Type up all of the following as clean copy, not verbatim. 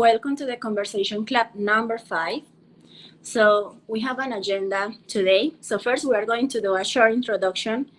welcome to the Conversation Club number 5. So we have an agenda today. So first we are going to do a short introduction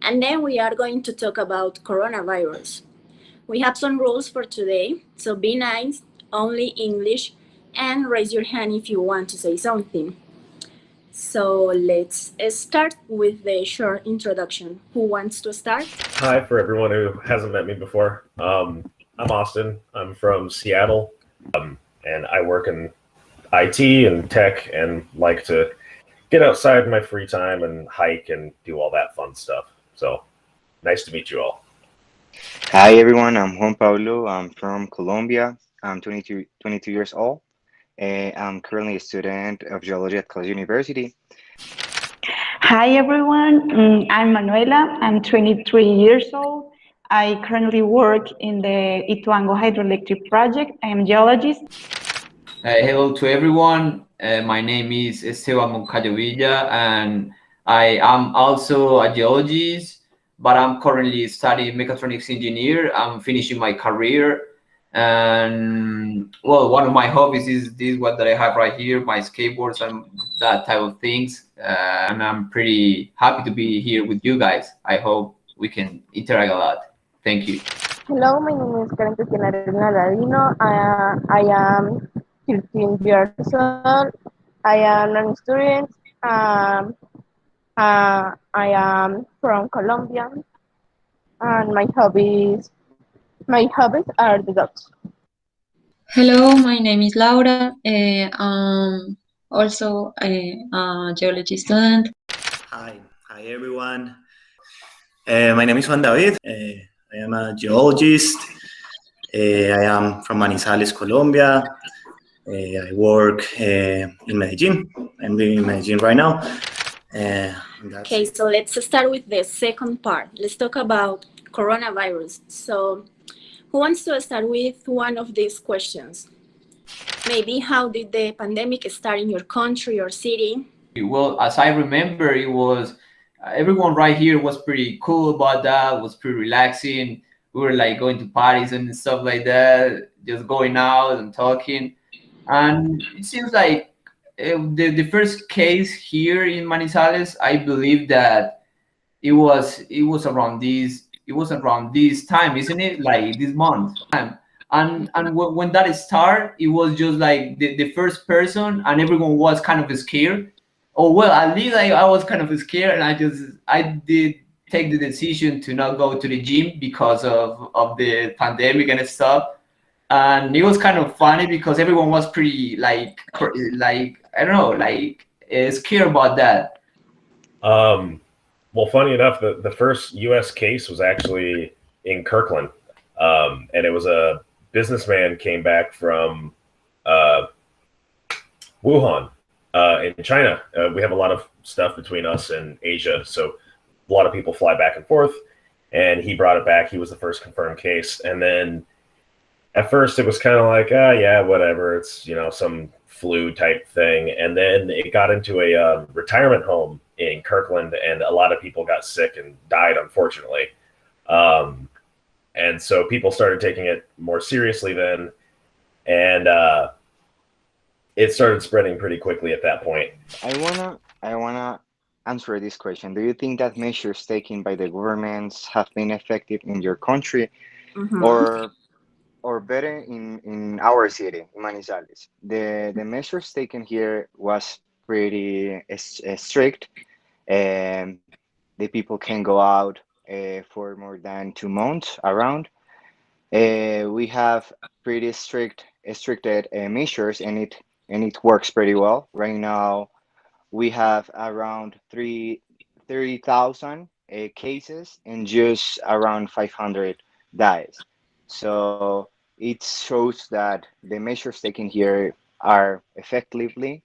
and then we are going to talk about coronavirus. We have some rules for today. So be nice, only English, and raise your hand if you want to say something. So let's start with the short introduction. Who wants to start? Hi, for everyone who hasn't met me before. I'm Austin. I'm from Seattle, and I work in IT and tech and like to get outside in my free time and hike and do all that fun stuff. So nice to meet you all. Hi everyone, I'm Juan Pablo. I'm from Colombia. I'm 22 years old. I'm currently a student of geology at College University. Hi everyone, I'm Manuela. I'm 23 years old. I currently work in the Ituango hydroelectric project. I am a geologist. Hello to everyone. My name is Esteban Moncayo Villa, and I am also a geologist, but I'm currently studying mechatronics engineer. I'm finishing my career, and well, one of my hobbies is this one that I have right here, my skateboards and that type of things. And I'm pretty happy to be here with you guys. I hope we can interact a lot. Thank you. Hello, my name is Karen Cristina Arena Ladino. I am 13 years old. I am an student. Um, I am from Colombia, and my hobbies are the dogs. Hello, my name is Laura. I'm also a geology student. Hi everyone. My name is Juan David. I am a geologist. I am from Manizales, Colombia. I work in Medellin. I'm living in Medellin right now. Okay, so let's start with the second part. Let's talk about coronavirus. So who wants to start with one of these questions? Maybe how did the pandemic start in your country or city? Well, as I remember, it was everyone right here was pretty cool about that. It was pretty relaxing. We were like going to parties and stuff like that, just going out and talking. And it seems like the first case here in Manizales, I believe that it was around this time, isn't it? Like this month. And when that started, it was just like the first person, and everyone was kind of scared. Oh well, at least I was kind of scared, and I did take the decision to not go to the gym because of the pandemic and stuff. And it was kind of funny because everyone was pretty like I don't know, like scared about that. Well, funny enough, the first U.S. case was actually in Kirkland, and it was a businessman came back from uh, Wuhan in China. We have a lot of stuff between us and Asia, so a lot of people fly back and forth. And he brought it back. He was the first confirmed case, and then at first it was kind of like, yeah, whatever. It's some flu type thing, and then it got into a retirement home in Kirkland, and a lot of people got sick and died, unfortunately. And so people started taking it more seriously then, and it started spreading pretty quickly at that point. I wanna answer this question. Do you think that measures taken by the governments have been effective in your country, Mhm. or better in our city, in Manizales? The measures taken here was pretty strict. The people can go out for more than 2 months around. We have pretty restricted measures, and it works pretty well. Right now, we have around 30,000 cases and just around 500 dies. So it shows that the measures taken here are effectively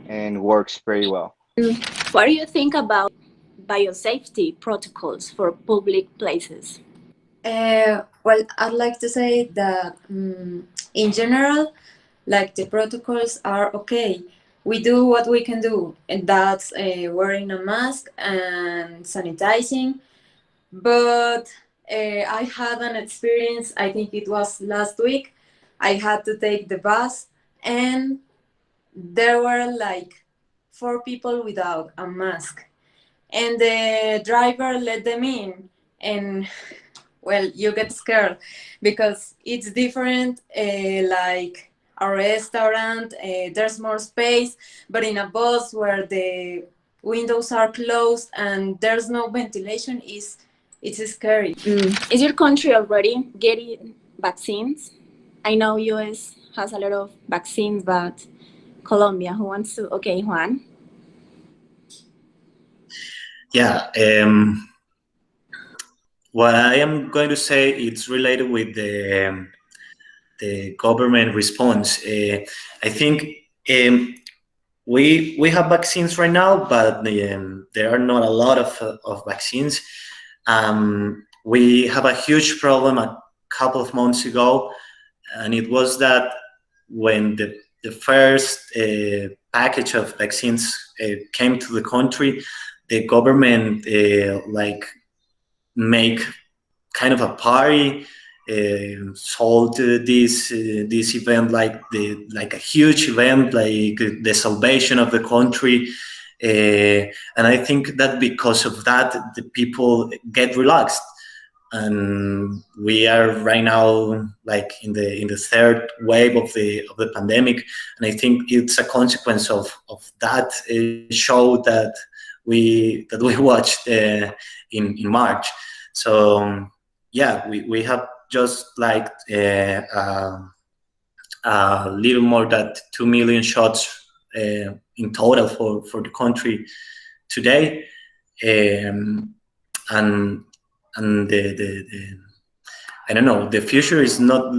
and works pretty well. What do you think about biosafety protocols for public places? Well, I'd like to say that in general, like the protocols are okay. We do what we can do, and that's wearing a mask and sanitizing. But I had an experience, I think it was last week. I had to take the bus, and there were like four people without a mask, and the driver let them in. And well, you get scared because it's different, like a restaurant, there's more space, but in a bus where the windows are closed and there's no ventilation, is it's scary. Is your country already getting vaccines? I know US has a lot of vaccines, but Colombia, who wants to? Okay, Juan. Yeah. What I am going to say it's related with the government response. I think we have vaccines right now, but there are not a lot of vaccines. We have a huge problem a couple of months ago, and it was that when the first package of vaccines came to the country, the government like make kind of a party, sold this event like a huge event, like the salvation of the country. And I think that because of that, the people get relaxed, and we are right now like in the third wave of the pandemic, and I think it's a consequence of that show that we watched in March. So yeah, we have just like a little more than 2 million shots in total for the country today. Um, and the I don't know, the future is not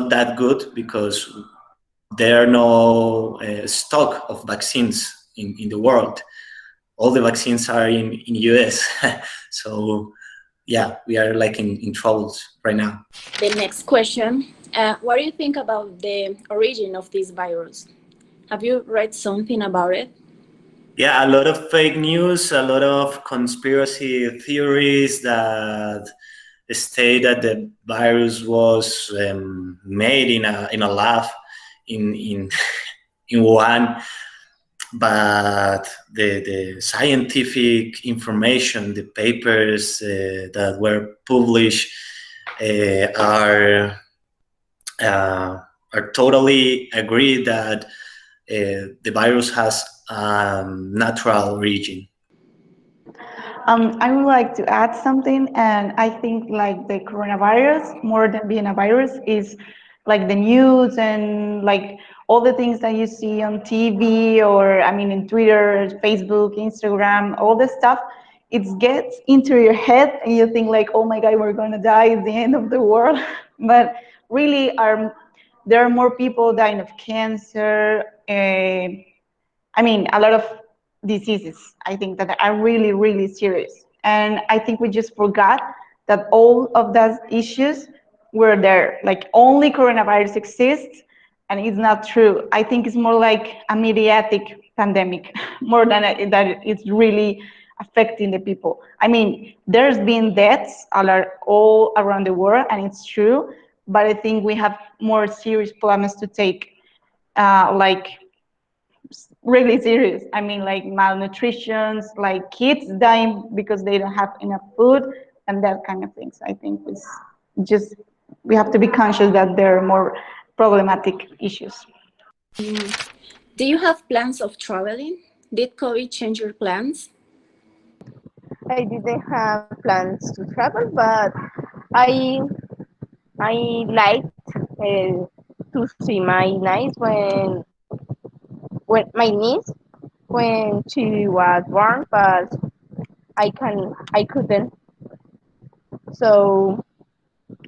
that good because there are no stock of vaccines in the world. All the vaccines are in US. So yeah, we are like in troubles right now. The next question. What do you think about the origin of this virus? Have you read something about it? Yeah, a lot of fake news, a lot of conspiracy theories that state that the virus was made in a lab in in Wuhan, but the scientific information, the papers that were published are totally agreed that the virus has natural origin. I would like to add something, and I think like the coronavirus, more than being a virus, is like the news and like all the things that you see on TV or I mean in Twitter, Facebook, Instagram, all this stuff. It gets into your head, and you think like, oh my God, we're gonna die at the end of the world. But really, there are more people dying of cancer. I mean, a lot of diseases, I think, that are really, really serious. And I think we just forgot that all of those issues were there. Like, only coronavirus exists, and it's not true. I think it's more like a mediatic pandemic, more than that it's really affecting the people. I mean, there's been deaths all around the world, and it's true, but I think we have more serious problems to take, like really serious. I mean, like malnutrition, like kids dying because they don't have enough food, and that kind of things. I think it's just we have to be conscious that there are more problematic issues. Do you have plans of traveling? Did COVID change your plans? I didn't have plans to travel, but I I liked to see my niece when my niece when she was born, but I couldn't. So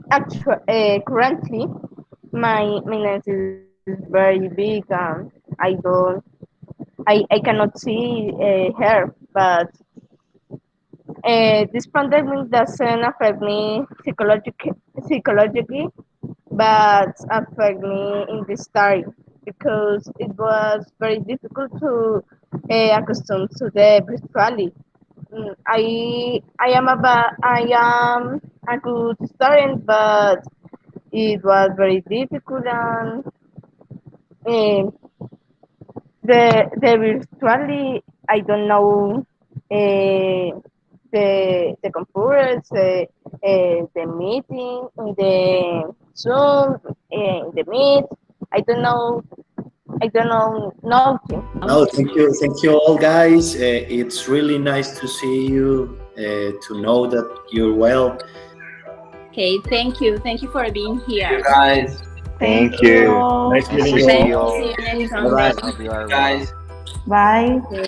actually, currently my niece is very big. I cannot see her, but this pandemic doesn't affect me psychologically, but affect me in the start because it was very difficult to accustom to the virtuality. I am a good student, but it was very difficult, and um, the virtually I don't know the computers, the meeting, the Zoom, the Meet. I don't know. I don't know nothing. No, thank you all, guys. It's really nice to see you, to know that you're well. Okay, thank you for being You here. guys, Thank Thank you you. all. Nice Nice meeting to you see all. you See all. you next Bye bye. Sunday. Hope you are well. guys. Bye. Okay.